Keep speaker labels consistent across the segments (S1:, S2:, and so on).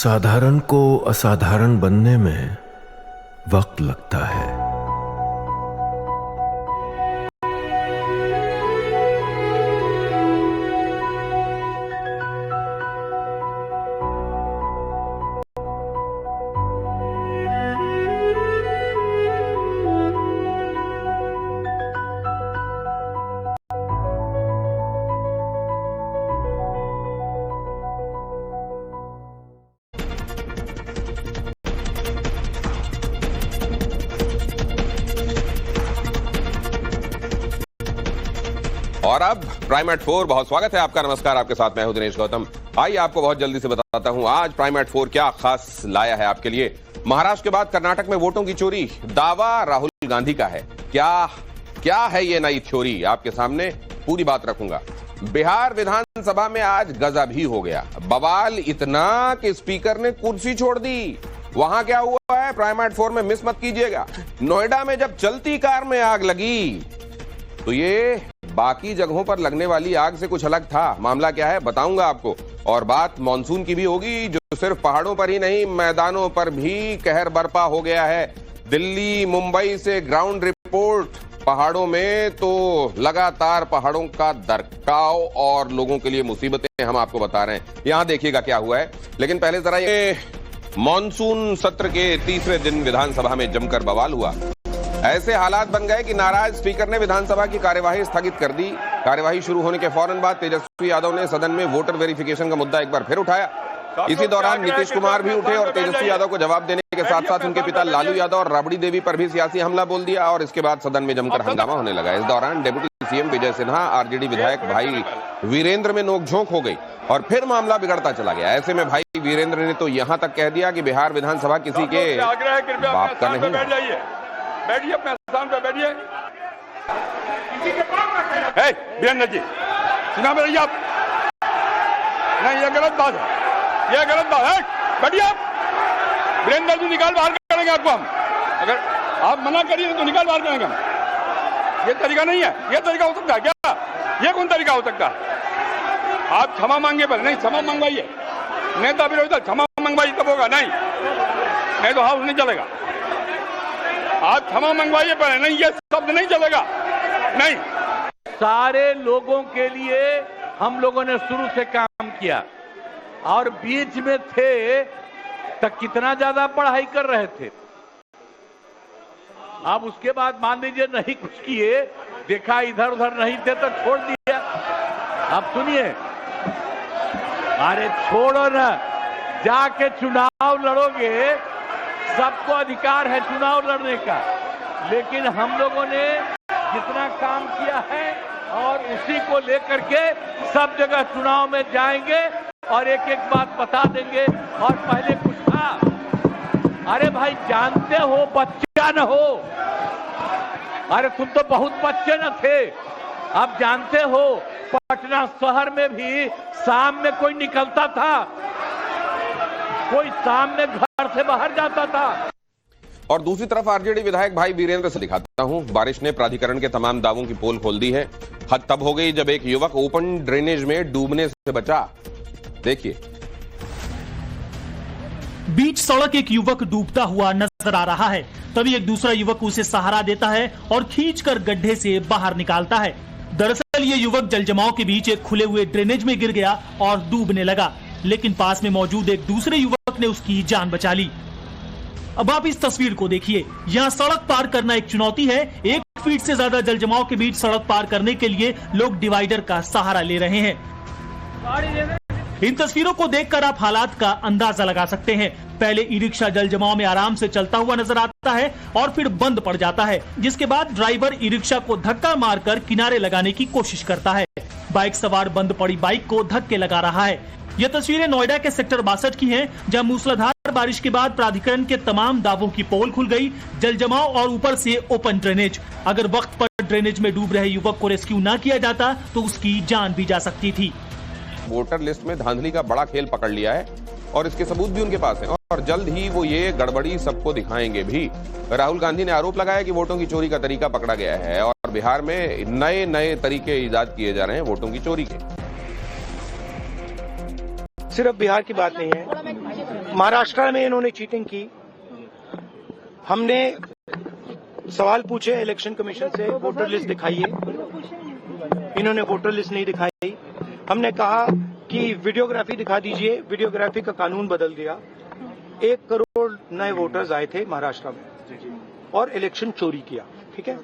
S1: साधारण को असाधारण बनने में वक्त लगता है।
S2: और अब प्राइम एट 4, बहुत स्वागत है आपका। नमस्कार, आपके साथ मैं हूं दिनेश गौतम। आइए आपको बहुत जल्दी से बताता हूं आज प्राइम एट 4 क्या खास लाया है आपके लिए। महाराष्ट्र के बाद कर्नाटक में वोटों की चोरी, दावा राहुल गांधी का है। क्या है ये नई थ्योरी, आपके सामने पूरी बात रखूंगा। बिहार विधानसभा में आज गजब ही हो गया। बवाल इतना कि स्पीकर ने कुर्सी छोड़ दी। वहां क्या हुआ है प्राइम एट 4 में मिस मत कीजिएगा। नोएडा में जब चलती कार में आग लगी तो ये बाकी जगहों पर लगने वाली आग से कुछ अलग था। मामला क्या है बताऊंगा आपको। और बात मानसून की भी होगी, जो सिर्फ पहाड़ों पर ही नहीं मैदानों पर भी कहर बरपा हो गया है। दिल्ली मुंबई से ग्राउंड रिपोर्ट। पहाड़ों में तो लगातार पहाड़ों का दरकाव और लोगों के लिए मुसीबतें हम आपको बता रहे हैं। यहां देखिएगा क्या हुआ है। लेकिन पहले जरा ये मानसून सत्र के तीसरे दिन विधानसभा में जमकर बवाल हुआ। ऐसे हालात बन गए कि नाराज स्पीकर ने विधानसभा की कार्यवाही स्थगित कर दी। कार्यवाही शुरू होने के फौरन बाद तेजस्वी यादव ने सदन में वोटर वेरिफिकेशन का मुद्दा एक बार फिर उठाया। इसी दौरान नीतीश कुमार भी उठे और तेजस्वी यादव को जवाब देने के साथ साथ उनके पिता लालू यादव और राबड़ी देवी पर भी सियासी हमला बोल दिया और इसके बाद सदन में जमकर हंगामा होने लगा। इस दौरान deputy CM Vijay Sinha, RJD विधायक भाई वीरेंद्र में नोकझोंक हो गई और फिर मामला बिगड़ता चला गया। ऐसे में भाई वीरेंद्र ने तो यहां तक कह दिया कि बिहार विधानसभा किसी के बाप का नहीं।
S3: बैठिए, अपने स्थान पर बैठिए। वीरेंद्र जी सुना मेरी आप? नहीं, ये गलत बात है, ये गलत बात है। बैठिए आप। वीरेंद्र जी निकाल बाहर करेंगे आपको हम। अगर आप मना करिए तो निकाल बाहर करेंगे हम। ये तरीका नहीं है। ये तरीका हो सकता है क्या? ये कौन तरीका हो सकता है? आप क्षमा मांगे पर नहीं, क्षमा मंगवाइए। नेता विरोधी क्षमा मंगवाइए तब होगा। नहीं तो हाउस नहीं चलेगा। आप क्षमा मंगवाइए पर नहीं, ये शब्द नहीं चलेगा। नहीं,
S4: सारे लोगों के लिए हम लोगों ने शुरू से काम किया और बीच में थे तो कितना ज्यादा पढ़ाई कर रहे थे। अब उसके बाद मान लीजिए नहीं कुछ किए, देखा इधर उधर नहीं थे तो छोड़ दिया। अब सुनिए, अरे छोड़ो ना, जाके चुनाव लड़ोगे, सबको अधिकार है चुनाव लड़ने का। लेकिन हम लोगों ने जितना काम किया है और उसी को लेकर के सब जगह चुनाव में जाएंगे और एक एक बात बता देंगे। और पहले कुछ था, अरे भाई जानते हो बच्चा न हो, अरे तुम तो बहुत बच्चे न थे। अब जानते हो पटना शहर में भी शाम में कोई निकलता था, कोई शाम में घर से बाहर जाता था।
S2: और दूसरी तरफ आरजेडी विधायक भाई वीरेंद्र से दिखाता हूं। बारिश ने प्राधिकरण के तमाम दावों की पोल खोल दी है। हद तब हो गई जब एक युवक ओपन ड्रेनेज में डूबने से बचा। देखिए,
S5: बीच सड़क एक युवक डूबता हुआ नजर आ रहा है। तभी एक दूसरा युवक उसे सहारा देता है और खींचकर गड्ढे से बाहर निकालता है। दरअसल ये युवक जलजमाव के बीच एक खुले हुए ड्रेनेज में गिर गया और डूबने लगा, लेकिन पास में मौजूद एक दूसरे युवक ने उसकी जान बचा ली। अब आप इस तस्वीर को देखिए। यहाँ सड़क पार करना एक चुनौती है। 1 फीट से ज्यादा जलजमाव के बीच सड़क पार करने के लिए लोग डिवाइडर का सहारा ले रहे हैं। इन तस्वीरों को देखकर आप हालात का अंदाजा लगा सकते हैं। पहले ई रिक्शा जलजमाव में आराम से चलता हुआ नजर आता है और फिर बंद पड़ जाता है, जिसके बाद ड्राइवर ई रिक्शा को धक्का मारकर किनारे लगाने की कोशिश करता है। बाइक सवार बंद पड़ी बाइक को धक्के लगा रहा है। यह तस्वीरें नोएडा के सेक्टर 62 की हैं, जहां मूसलाधार बारिश के बाद प्राधिकरण के तमाम दावों की पोल खुल गई। जलजमाव और ऊपर से ओपन ड्रेनेज। अगर वक्त पर ड्रेनेज में डूब रहे युवक को रेस्क्यू न किया जाता तो उसकी जान भी जा सकती थी।
S2: वोटर लिस्ट में धांधली का बड़ा खेल पकड़ लिया है और इसके सबूत भी उनके पास है और जल्द ही वो ये गड़बड़ी सबको दिखाएंगे भी। राहुल गांधी ने आरोप लगाया कि वोटों की चोरी का तरीका पकड़ा गया है और बिहार में नए नए तरीके ईजाद किए जा रहे हैं वोटों की चोरी के।
S6: सिर्फ बिहार की बात नहीं है, महाराष्ट्र में इन्होंने चीटिंग की। हमने सवाल पूछे इलेक्शन कमीशन से, वोटर लिस्ट दिखाइए, इन्होंने वोटर लिस्ट नहीं दिखाई। हमने कहा कि वीडियोग्राफी दिखा दीजिए, वीडियोग्राफी का कानून बदल दिया। 1 करोड़ नए वोटर्स आए थे महाराष्ट्र में और इलेक्शन चोरी किया। ठीक है,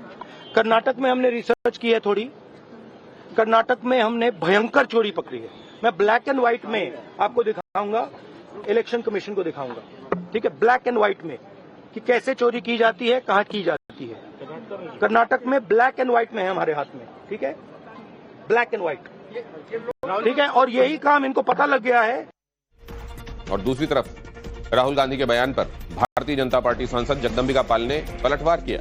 S6: कर्नाटक में हमने रिसर्च की है थोड़ी, कर्नाटक में हमने भयंकर चोरी पकड़ी है। मैं ब्लैक एंड व्हाइट में आपको दिखाऊंगा, इलेक्शन कमीशन को दिखाऊंगा। ठीक है, ब्लैक एंड व्हाइट में कि कैसे चोरी की जाती है, कहां की जाती है। कर्नाटक में ब्लैक एंड व्हाइट में है हमारे हाथ में। ठीक है, ब्लैक एंड व्हाइट। ठीक है, और यही काम इनको पता लग गया है।
S2: और दूसरी तरफ राहुल गांधी के बयान पर भारतीय जनता पार्टी सांसद जगदंबिका पाल ने पलटवार किया।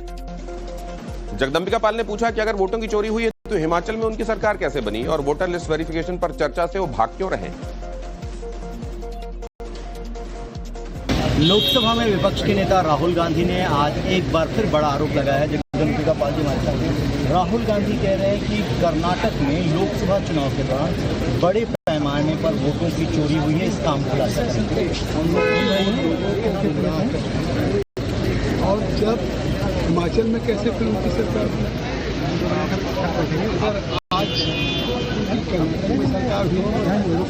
S2: जगदंबिका पाल ने पूछा कि अगर वोटों की चोरी हुई है तो हिमाचल में उनकी सरकार कैसे बनी और वोटर लिस्ट वेरिफिकेशन पर चर्चा से वो भाग क्यों रहे।
S7: लोकसभा में विपक्ष के नेता राहुल गांधी ने आज एक बार फिर बड़ा आरोप लगाया है। जगदंबिका पाल जी हमारे साथ हैं। राहुल गांधी कह रहे हैं कि कर्नाटक में लोकसभा चुनाव के दौरान बड़े पैमाने पर वोटों की चोरी हुई है, इसका हम खुलासा करेंगे।
S8: और जब हिमाचल में कैसे फिर उनकी सरकार अगर आज कर्नाटक में सरकार हुई,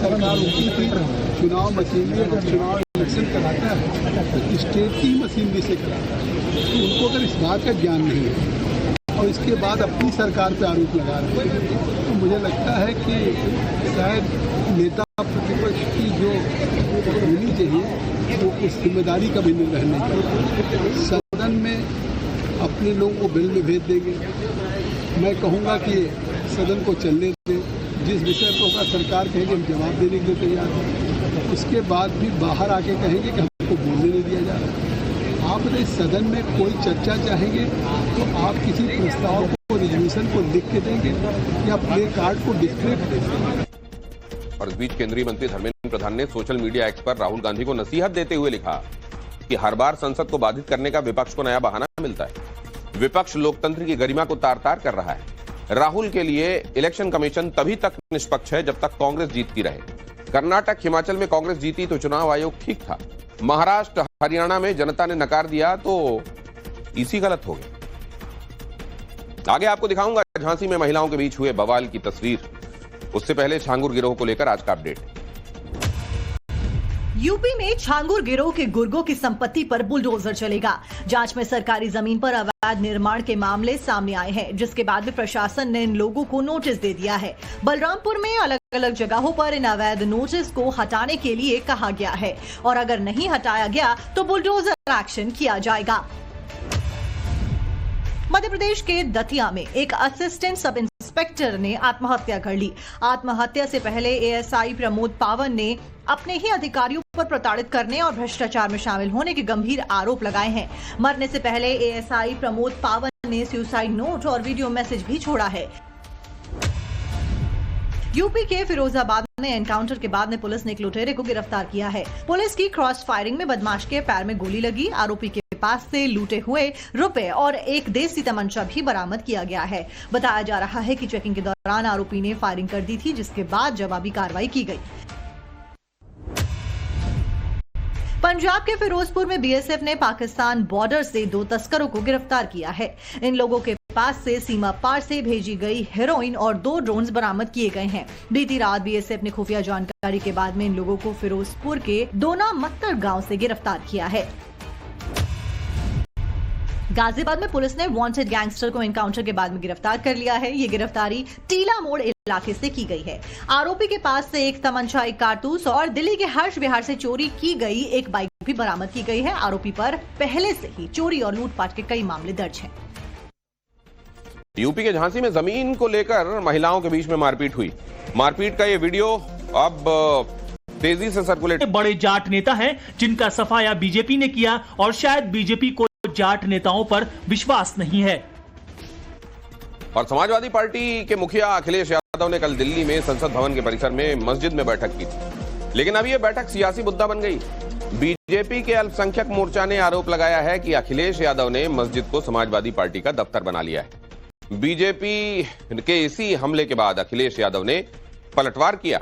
S8: सरकार उनकी थी, चुनाव मशीनरी अगर चुनाव इलेक्शन कराता है तो स्टेट की मशीनरी से कराता है। तो उनको अगर इस बात का ज्ञान नहीं है और इसके बाद अपनी सरकार पे आरोप लगा रहे हैं, तो मुझे लगता है कि शायद नेता प्रतिपक्ष की जो होनी चाहिए वो उस जिम्मेदारी का भी निर्वहन नहीं करती। सदन में अपने लोगों को बिल में भेज देंगे, मैं कहूँगा कि सदन को चलने दें, जिस विषय पर होगा सरकार कहेगी हम जवाब देने के लिए तैयार हैं। उसके बाद भी बाहर आके कहेंगे कि हमको बोलने नहीं दिया जा रहा। आप अगर सदन में कोई चर्चा चाहेंगे तो आप किसी प्रस्ताव को, रिजोल्यूशन को लिख के देंगे या प्ले कार्ड को डिस्प्ले पर देंगे।
S2: और इस बीच केंद्रीय मंत्री धर्मेंद्र प्रधान ने सोशल मीडिया एक्स पर राहुल गांधी को नसीहत देते हुए लिखा कि हर बार संसद को बाधित करने का विपक्ष को नया बहाना मिलता है। विपक्ष लोकतंत्र की गरिमा को तार-तार कर रहा है। राहुल के लिए इलेक्शन कमीशन तभी तक निष्पक्ष है जब तक कांग्रेस जीतती रहे। कर्नाटक, हिमाचल में कांग्रेस जीती तो चुनाव आयोग ठीक था। महाराष्ट्र, हरियाणा में जनता ने नकार दिया तो इसी गलत हो गया। आगे आपको दिखाऊंगा झांसी में महिलाओं के बीच हुए बवाल की तस्वीर। उससे पहले छांगुर गिरोह को लेकर आज का अपडेट।
S9: यूपी में छांगुर गिरोह के गुर्गों की संपत्ति पर बुलडोजर चलेगा। जांच में सरकारी जमीन पर अवैध निर्माण के मामले सामने आए हैं, जिसके बाद भी प्रशासन ने इन लोगों को नोटिस दे दिया है। बलरामपुर में अलग अलग जगहों पर इन अवैध नोटिस को हटाने के लिए कहा गया है और अगर नहीं हटाया गया तो बुलडोजर एक्शन किया जाएगा। मध्य प्रदेश के दतिया में एक असिस्टेंट सब इंस्पेक्टर ने आत्महत्या कर ली। आत्महत्या से पहले एएसआई प्रमोद पावन ने अपने ही अधिकारियों पर प्रताड़ित करने और भ्रष्टाचार में शामिल होने के गंभीर आरोप लगाए हैं। मरने से पहले एएसआई प्रमोद पावन ने सुसाइड नोट और वीडियो मैसेज भी छोड़ा है। यूपी के फिरोजाबाद में एनकाउंटर के बाद में पुलिस ने एक लुटेरे को गिरफ्तार किया है। पुलिस की क्रॉस फायरिंग में बदमाश के पैर में गोली लगी। आरोपी के पास से लूटे हुए रुपए और एक देसी तमंचा भी बरामद किया गया है। बताया जा रहा है कि चेकिंग के दौरान आरोपी ने फायरिंग कर दी थी, जिसके बाद जवाबी कार्रवाई की गई। पंजाब के फिरोजपुर में बीएसएफ ने पाकिस्तान बॉर्डर से 2 तस्करों को गिरफ्तार किया है। इन लोगों के पास से सीमा पार से भेजी गई हेरोइन और 2 ड्रोन्स बरामद किए गए हैं। बीती रात बीएसएफ ने खुफिया जानकारी के बाद में इन लोगों को फिरोजपुर के दोना मत्तर गांव से गिरफ्तार किया है। गाजियाबाद में पुलिस ने वांटेड गैंगस्टर को एनकाउंटर के बाद में गिरफ्तार कर लिया है। ये गिरफ्तारी टीला मोड़ इलाके से की गई है। आरोपी के पास से एक तमंचा, एक कारतूस और दिल्ली के हर्ष विहार से चोरी की गई एक बाइक भी बरामद की गई है। आरोपी पर पहले से ही चोरी और लूटपाट के कई मामले दर्ज हैं।
S2: यूपी के झांसी में जमीन को लेकर महिलाओं के बीच में मारपीट हुई। मारपीट का ये वीडियो अब तेजी से सर्कुलेट।
S5: बड़े जाट नेता हैं जिनका सफाया बीजेपी ने किया और शायद बीजेपी को जाट नेताओं पर विश्वास नहीं है।
S2: और समाजवादी पार्टी के मुखिया अखिलेश यादव ने कल दिल्ली में संसद भवन के परिसर में मस्जिद में बैठक की थी, लेकिन अब यह बैठक सियासी मुद्दा बन गई। बीजेपी के अल्पसंख्यक मोर्चा ने आरोप लगाया है कि अखिलेश यादव ने मस्जिद को समाजवादी पार्टी का दफ्तर बना लिया है। बीजेपी के इसी हमले के बाद अखिलेश यादव ने पलटवार किया।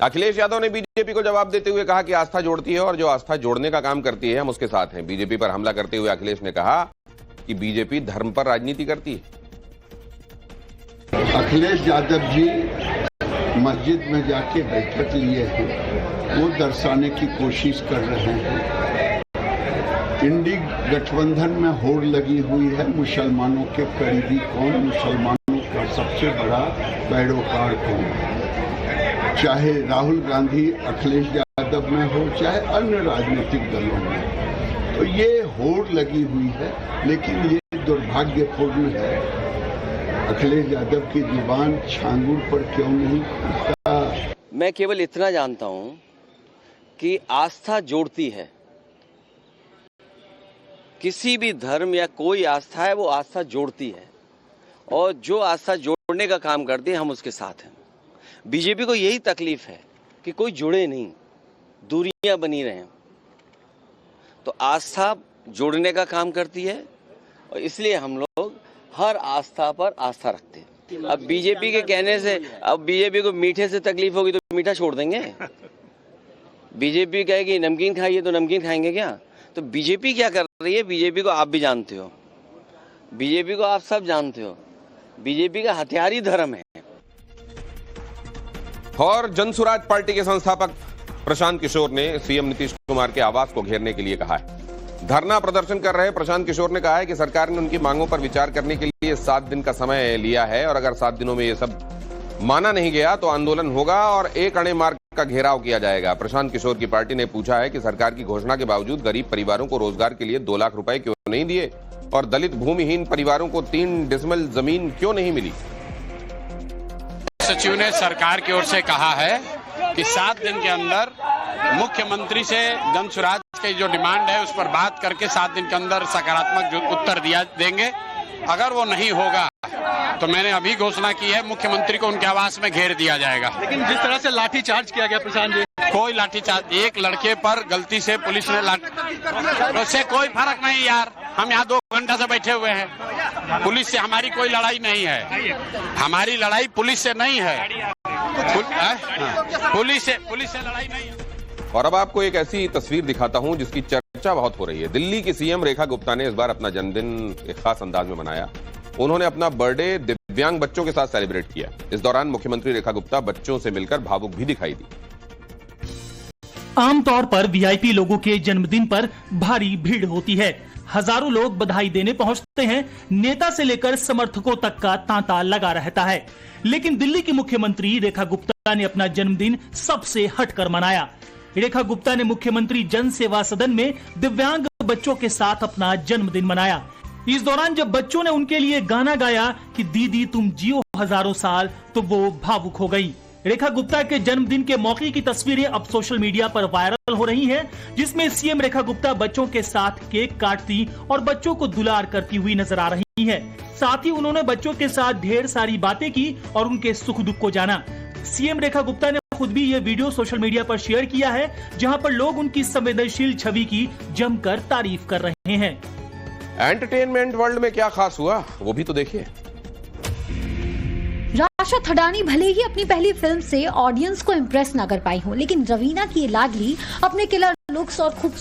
S2: अखिलेश यादव ने बीजेपी को जवाब देते हुए कहा कि आस्था जोड़ती है और जो आस्था जोड़ने का काम करती है हम उसके साथ हैं। बीजेपी पर हमला करते हुए अखिलेश ने कहा कि बीजेपी धर्म पर राजनीति करती है।
S8: अखिलेश यादव जी मस्जिद में जाके बैठक लिए हैं, वो दर्शाने की कोशिश कर रहे हैं। इंडी गठबंधन में होड़ लगी हुई है, मुसलमानों के करीबी कौन, मुसलमानों का सबसे बड़ा पैरोकार कौन, चाहे राहुल गांधी अखिलेश यादव में हो चाहे अन्य राजनीतिक दलों में। तो ये होड़ लगी हुई है, लेकिन ये दुर्भाग्यपूर्ण है अखिलेश यादव की जुबान छांगुर पर क्यों नहीं खुलता।
S10: मैं केवल इतना जानता हूं कि आस्था जोड़ती है। किसी भी धर्म या कोई आस्था है वो आस्था जोड़ती है, और जो आस्था जोड़ने का काम करती है हम उसके साथ हैं। बीजेपी को यही तकलीफ है कि कोई जुड़े नहीं, दूरियां बनी रहें। तो आस्था जोड़ने का काम करती है और इसलिए हम लोग हर आस्था पर आस्था रखते हैं। अब बीजेपी के कहने से, अब बीजेपी को मीठे से तकलीफ होगी तो मीठा छोड़ देंगे। बीजेपी कहेगी नमकीन खाइए तो नमकीन खाएंगे क्या? तो बीजेपी क्या कर रही है, बीजेपी को आप भी जानते हो, बीजेपी को आप सब जानते हो। बीजेपी का हथियार ही धर्म है।
S2: और जनसुराज पार्टी के संस्थापक प्रशांत किशोर ने सीएम नीतीश कुमार के आवास को घेरने के लिए कहा है। धरना प्रदर्शन कर रहे प्रशांत किशोर ने कहा है कि सरकार ने उनकी मांगों पर विचार करने के लिए 7 दिन का समय लिया है और अगर 7 दिनों में ये सब माना नहीं गया तो आंदोलन होगा और एक अणे मार्ग का घेराव किया जाएगा। प्रशांत किशोर की पार्टी ने पूछा है कि सरकार की घोषणा के बावजूद गरीब परिवारों को रोजगार के लिए 2 लाख रुपए क्यों नहीं दिए और दलित भूमिहीन परिवारों को 3 डिसमिल जमीन क्यों नहीं मिली।
S11: सचिव ने सरकार की ओर से कहा है कि 7 दिन के अंदर मुख्यमंत्री से जनसुराज की जो डिमांड है उस पर बात करके 7 दिन के अंदर सकारात्मक उत्तर देंगे। अगर वो नहीं होगा तो मैंने अभी घोषणा की है मुख्यमंत्री को उनके आवास में घेर दिया जाएगा।
S7: लेकिन जिस तरह से लाठीचार्ज किया गया प्रशांत जी,
S11: कोई लाठीचार्ज, एक लड़के पर गलती से पुलिस ने तो उससे कोई फर्क नहीं यार। हम यहाँ 2 घंटा से बैठे हुए हैं, पुलिस से हमारी कोई लड़ाई नहीं है। हमारी लड़ाई पुलिस से नहीं है, पुलिस से लड़ाई नहीं है।
S2: और अब आपको एक ऐसी तस्वीर दिखाता हूं जिसकी चर्चा बहुत हो रही है। दिल्ली की सीएम रेखा गुप्ता ने इस बार अपना जन्मदिन एक खास अंदाज में मनाया। उन्होंने अपना बर्थडे दिव्यांग बच्चों के साथ सेलिब्रेट किया। इस दौरान मुख्यमंत्री रेखा गुप्ता बच्चों से मिलकर भावुक भी दिखाई दी।
S5: आमतौर पर वीआईपी लोगों के जन्मदिन पर भारी भीड़ होती है। हजारों लोग बधाई देने पहुंचते हैं। नेता से लेकर समर्थकों तक का तांता लगा रहता है। लेकिन दिल्ली की मुख्यमंत्री रेखा गुप्ता ने अपना जन्मदिन सबसे हटकर मनाया। रेखा गुप्ता ने मुख्यमंत्री जन सेवा सदन में दिव्यांग बच्चों के साथ अपना जन्मदिन मनाया। इस दौरान जब बच्चों ने उनके लिए गाना गाया कि दीदी तुम जियो हजारों साल, तो वो भावुक हो गई। रेखा गुप्ता के जन्मदिन के मौके की तस्वीरें अब सोशल मीडिया पर वायरल हो रही हैं, जिसमें सीएम रेखा गुप्ता बच्चों के साथ केक काटती और बच्चों को दुलार करती हुई नजर आ रही है। साथ ही उन्होंने बच्चों के साथ ढेर सारी बातें की और उनके सुख दुख को जाना। सीएम रेखा गुप्ता ने खुद भी ये वीडियो सोशल मीडिया पर शेयर किया है, जहां पर लोग उनकी संवेदनशील छवि की जमकर तारीफ कर रहे हैं।
S2: एंटरटेनमेंट वर्ल्ड में क्या खास हुआ वो भी तो देखिए।
S12: राशा थडानी भले ही अपनी पहली फिल्म से ऑडियंस को इम्प्रेस ना कर पाई हो, लेकिन रवीना की ये लाडली अपने किलर लुक्स और खूबसूरत